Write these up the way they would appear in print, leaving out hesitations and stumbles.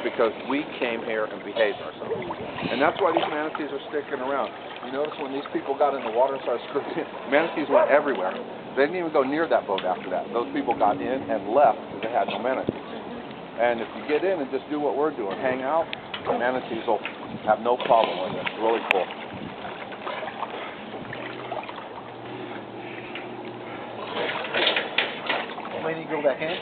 because we came here and behaved ourselves. And that's why these manatees are sticking around. You notice when these people got in the water and started screaming, manatees went everywhere. They didn't even go near that boat after that. Those people got in and left because they had no manatees. And if you get in and just do what we're doing, hang out, the manatees will have no problem with it. It's really cool. Lady, go back in.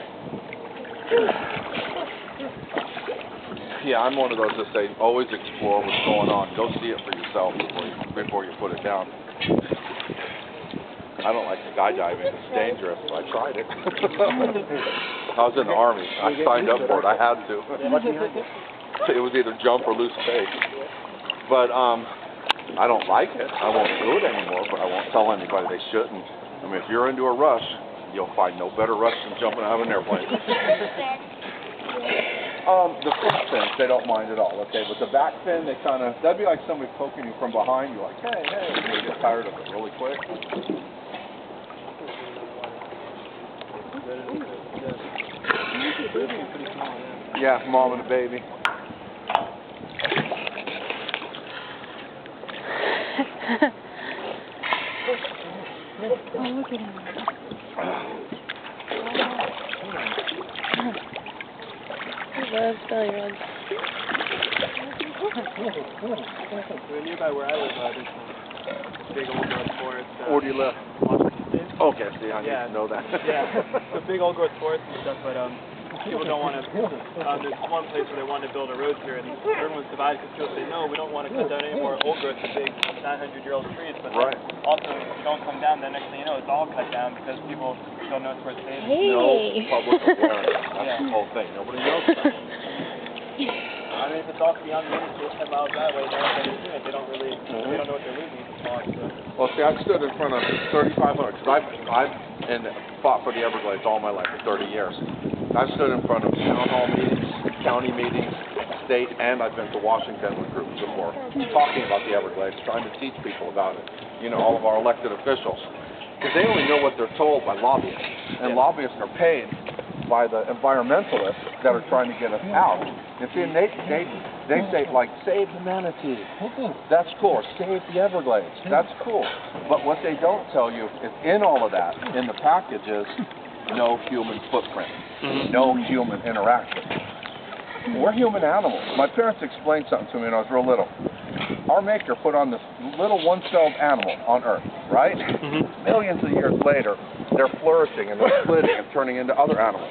Yeah, I'm one of those that say always explore what's going on. Go see it for yourself before you put it down. I don't like skydiving. It's dangerous. I tried it. I was in the Army. I signed up for it. I had to. It was either jump or lose pay. But I don't like it. I won't do it anymore, but I won't tell anybody they shouldn't. I mean, if you're into a rush, you'll find no better rush than jumping out of an airplane. The front fins, they don't mind at all, okay? But the back fin, they kind of, that'd be like somebody poking you from behind. You're like, hey, hey, and you get tired of it really quick. Yeah, mom and a baby. Oh, look at him. He loves belly runs. We're nearby where I live, there's some big old growth forest. Where do you live? Washington State. Okay, see, I need to know that. Yeah, it's a big old growth forest and stuff, but people don't want to, there's one place where they wanted to build a road here, and everyone's divided because people say, no, we don't want to cut down any more old growth and big 900-year-old trees, but also, if you don't come down, then next thing you know, it's all cut down because people don't know it's worth saving. Hey. No public awareness. That's the whole thing. Nobody knows that. I mean, if it's off beyond the interstate 10 miles that way, they're not going to do it. They don't really, they don't know what they're losing. Well, see, I've stood in front of 3,500, because I've fought for the Everglades all my life, for 30 years. I've stood in front of town hall meetings, county meetings, state, and I've been to Washington with groups before, talking about the Everglades, trying to teach people about it, you know, all of our elected officials. Because they only know what they're told by lobbyists, and lobbyists are paid by the environmentalists that are trying to get us out. And see, they say, like, save the manatee. That's cool. Save the Everglades. That's cool. But what they don't tell you is in all of that, in the package is no human footprint, no human interaction. We're human animals. My parents explained something to me when I was real little. Our Maker put on this little one-celled animal on Earth, right? Millions of years later, they're flourishing and they're splitting and turning into other animals.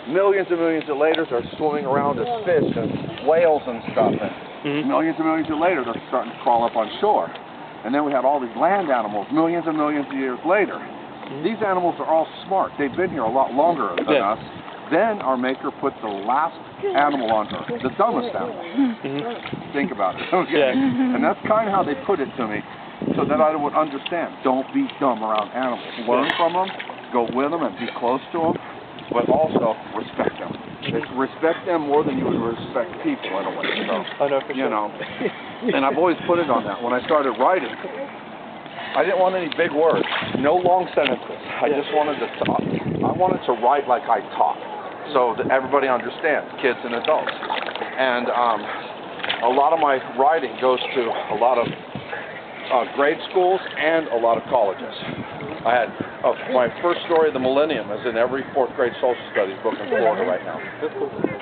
Millions and millions of later, they're swimming around as fish and whales and stuff. And millions and millions of later, they're starting to crawl up on shore. And then we had all these land animals millions and millions of years later. These animals are all smart. They've been here a lot longer than us. Then our Maker put the last animal on Earth, the dumbest animal. Think about it, okay? And that's kind of how they put it to me, so that I would understand. Don't be dumb around animals. Learn from them, go with them, and be close to them, but also respect them. Respect them more than you would respect people in a way. So, you know, and I've always put it on that. When I started writing, I didn't want any big words, no long sentences. I just wanted to talk. I wanted to write like I talk, so that everybody understands, kids and adults. And a lot of my writing goes to a lot of grade schools and a lot of colleges. I had my first story of the millennium is in every fourth grade social studies book in Florida right now,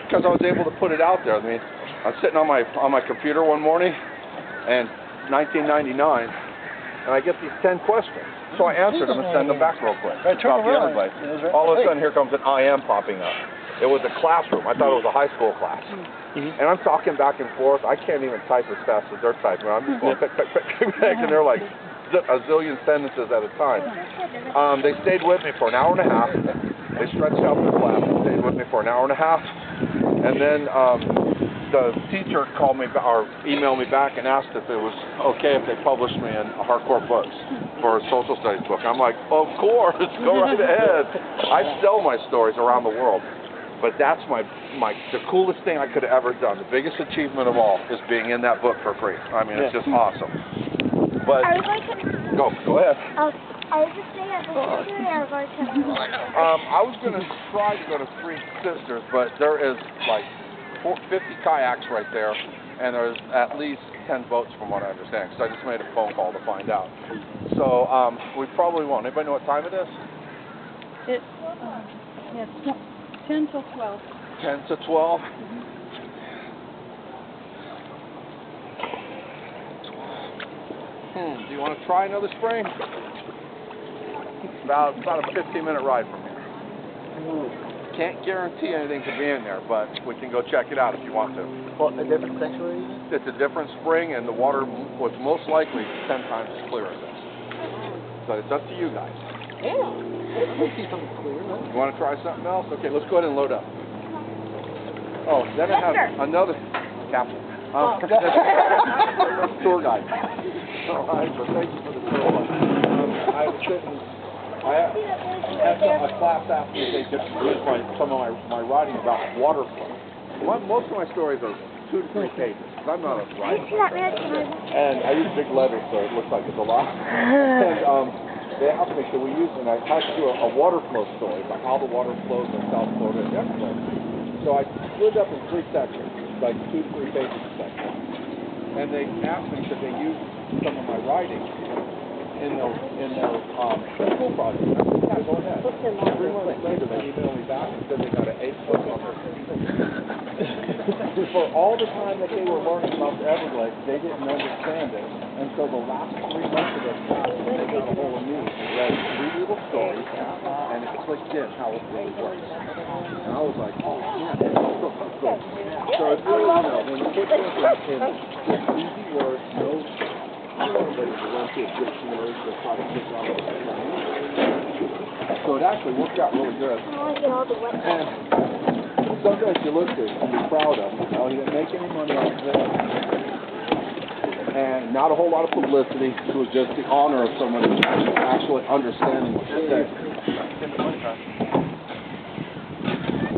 because I was able to put it out there. I mean, I was sitting on my computer one morning, and 1999, and I get these 10 questions. So I answered them and sent them back real quick. About the Everglades. All of a sudden, here comes an I am popping up. It was a classroom. I thought it was a high school class. And I'm talking back and forth. I can't even type as fast as they're typing. I'm just going pick, and they're like a zillion sentences at a time. They stayed with me for an hour and a half. They stretched out the class and stayed with me for an hour and a half. And then the teacher called me or emailed me back and asked if it was okay if they published me in Hardcore Books for a social studies book. I'm like, of course, go right ahead. I sell my stories around the world. But that's the coolest thing I could have ever done. The biggest achievement of all is being in that book for free. I mean, it's just awesome. But go ahead. I was just saying, I was going to try to go to Three Sisters, but there is like 50 kayaks right there, and there's at least 10 boats from what I understand, because I just made a phone call to find out. So we probably won't. Anybody know what time it is? It's, yeah, 10 till 12. 10 to 12? Do you want to try another spring? About a 15-minute ride from here. Can't guarantee anything to be in there, but we can go check it out if you want to. Well, a different sanctuary? It's a different spring, and the water was most likely 10 times as clear as this. So it's up to you guys. Yeah. Let's see something clear, right? You want to try something else? Okay, let's go ahead and load up. Oh, then I have another capsule. Tour guide. All right, so thank you for the tour. I was sitting. I had a class after they just used some of my writing about water flow. Most of my stories are 2 to 3 pages, because I'm not a writer. And I use big letters, so it looks like it's a lot. And they asked me, should we use, and I had to do a water flow story about how the water flows in South Florida and Everglades. So I split it up in 3 sections, like 2 to 3 pages a section. And they asked me, should they use some of my writing in their school project? And I said, yeah, go ahead. 3 months later, they emailed me back and said they got an A+ on their For all the time that they were learning about the Everglades, they didn't understand it until the last 3 months of their class, when they got a hold of me and read 3 little stories, and it clicked in how it really works. And I was like, oh, man, that's so good. So it's really, when you put things in just easy words, no somebody to run through a dictionary to try to figure out what it's saying. So it actually worked out really good. And sometimes you look at it and be proud of him. He didn't make any money off of it. And not a whole lot of publicity. It was just the honor of someone actually understanding what you said.